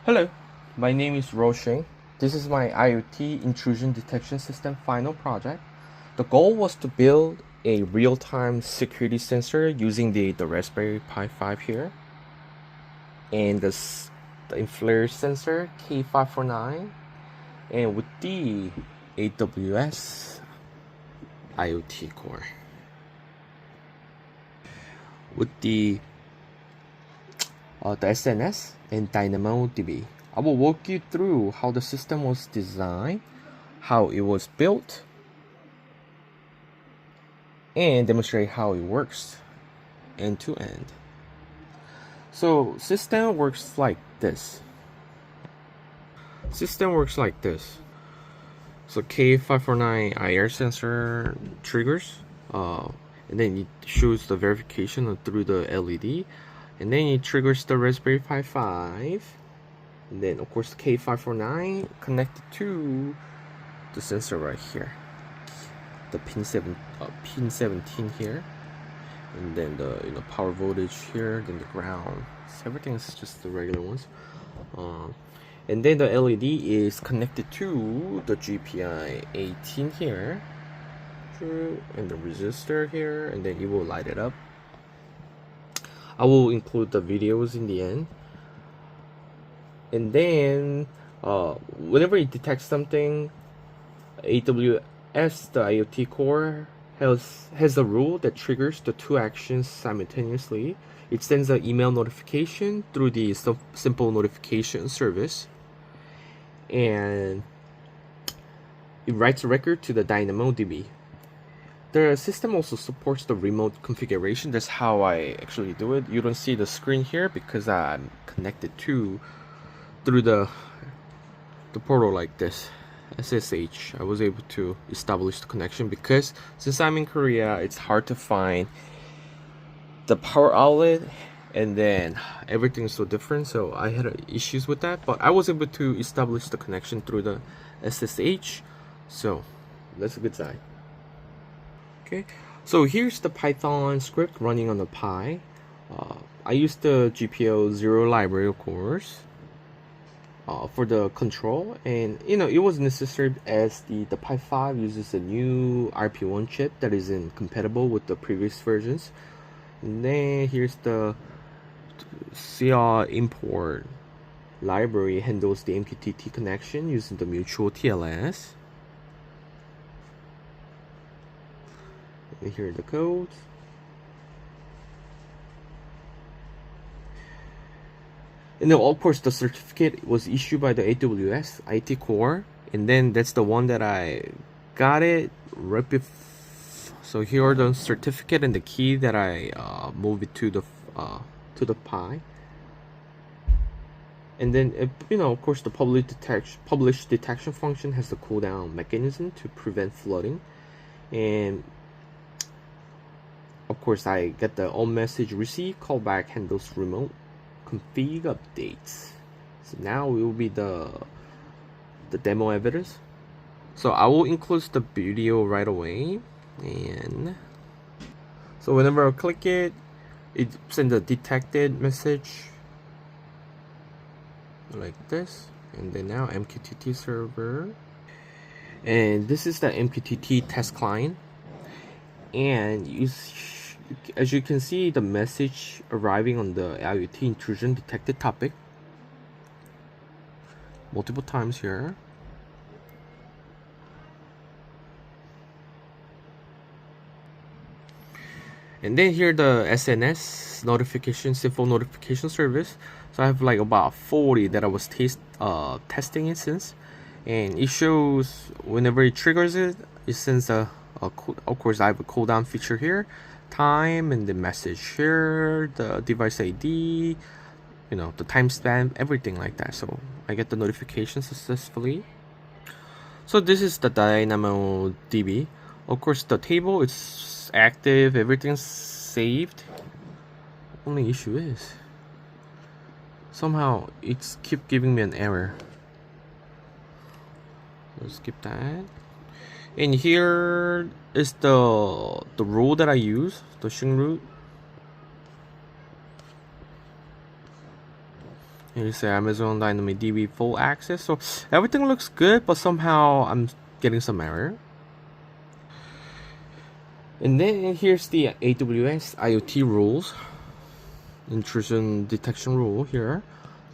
Hello, my name is Rosheng. This is my IoT intrusion detection system final project. The goal was to build a real-time security sensor using the Raspberry Pi 5 here, and the infrared sensor K549, and with the AWS IoT core. With the SNS and DynamoDB. I will walk you through how the system was designed, how it was built, and demonstrate how it works end to end. So system works like this. So K549 IR sensor triggers, and then it shows the verification through the LED. And then it triggers the Raspberry Pi 5. And then of course the K549 connected to the sensor right here. The pin 17 here. And then the power voltage here, then the ground. So everything is just the regular ones. And then the LED is connected to the GPI 18 here. And the resistor here, and then it will light it up. I will include the videos in the end. And then whenever it detects something, AWS, the IoT core, has a rule that triggers the two actions simultaneously. It sends an email notification through the simple notification service, and it writes a record to the DynamoDB. The system also supports the remote configuration. That's how I actually do it. You don't see the screen here because I'm connected through the portal like this, SSH. I was able to establish the connection because since I'm in Korea, it's hard to find the power outlet, and then everything is so different. So I had issues with that, but I was able to establish the connection through the SSH. So that's a good sign. Okay, so here's the Python script running on the Pi. I used the GPL0 library, of course, for the control, and it was necessary as the Pi 5 uses a new RP1 chip that isn't compatible with the previous versions. And then here's the CR import library, handles the MQTT connection using the mutual TLS. And here are the codes. And then of course the certificate was issued by the AWS IT core, and then that's the one that I got it right before. So here are the certificate and the key that I moved it to the Pi. And then of course the publish detection function has the cooldown mechanism to prevent flooding. And of course I get the on message receive callback handles remote config updates. So now it will be the demo evidence. So I will include the video right away, and so whenever I click it, it sends a detected message like this. And then now MQTT server, and this is the MQTT test client, and as you can see the message arriving on the IoT intrusion detected topic multiple times here. And then here the SNS notification, simple notification service. So I have like about 40 that I was testing it since, and it shows whenever it triggers it sends of course I have a cooldown feature here, time, and the message here, the device ID, the timestamp, everything like that. So I get the notification successfully. So this is the DynamoDB. Of course the table is active, everything's saved. Only issue is somehow it's keep giving me an error. Let's skip that. And here is the rule that I use, the string root. Here you say Amazon DynamoDB full access. So everything looks good, but somehow I'm getting some error. And then here's the AWS IoT rules, intrusion detection rule here.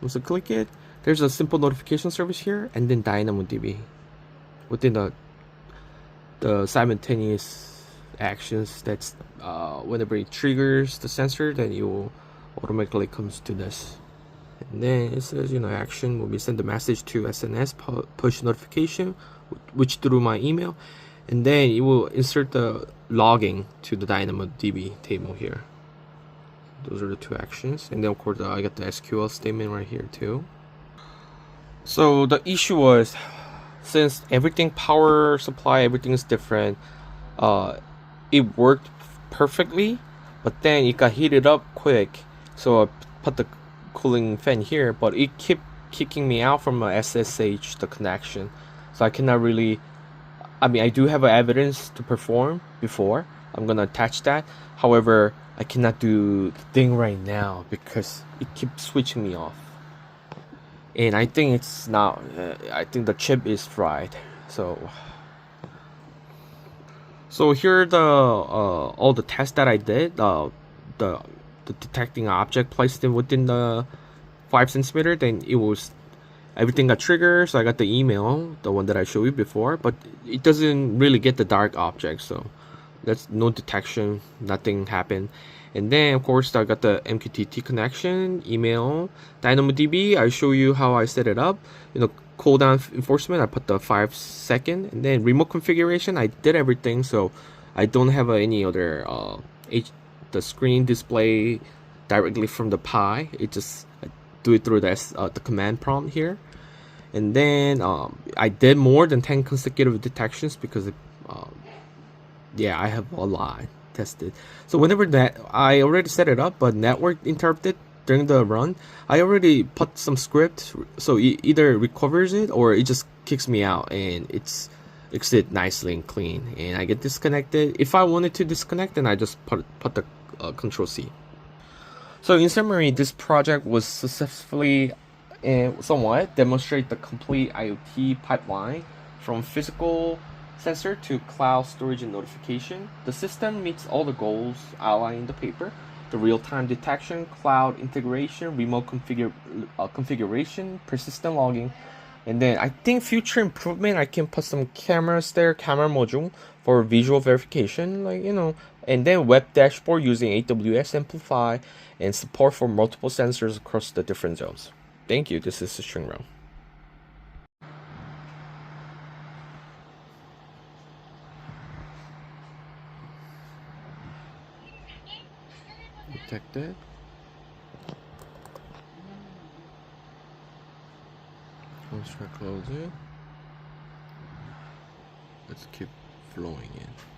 So click it. There's a simple notification service here, and then DynamoDB within the simultaneous actions. That's whenever it triggers the sensor, then it will automatically comes to this. And then it says, action will be send a message to SNS push notification, which through my email, and then it will insert the logging to the DynamoDB table here. Those are the two actions, and then of course I got the SQL statement right here too. So the issue was, since everything power supply, everything is different, it worked perfectly, but then it got heated up quick, so I put the cooling fan here, but it kept kicking me out from a SSH, the connection, so I cannot really, I do have evidence to perform before. I'm gonna attach that. However, I cannot do the thing right now because it keeps switching me off, and I think it's not, I think the chip is fried. So here are the all the tests that I did. The detecting object placed in within the 5 centimeter, then it was, everything got triggered. So I got the email, the one that I showed you before, but it doesn't really get the dark object. So that's no detection, nothing happened. And then of course I got the MQTT connection, email, DynamoDB. I show you how I set it up. Cooldown enforcement, I put the 5 second, and then remote configuration, I did everything, so I don't have any other the screen display directly from the Pi. It just, I do it through the command prompt here. And then I did more than 10 consecutive detections because yeah, I have a lot tested. So whenever that, I already set it up, but network interrupted during the run, I already put some script, so it either recovers it or it just kicks me out, and it's exit nicely and clean, and I get disconnected. If I wanted to disconnect, then I just put the Control C. So in summary, this project was successfully and somewhat demonstrate the complete IoT pipeline from physical sensor to cloud storage and notification. The system meets all the goals outlined in the paper: the real-time detection, cloud integration, remote configuration, persistent logging, and then I think future improvement, I can put some cameras there, camera module for visual verification, and then web dashboard using AWS Amplify and support for multiple sensors across the different zones. Thank you. This is the string row. Detected. Let's try close it. Let's keep flowing in.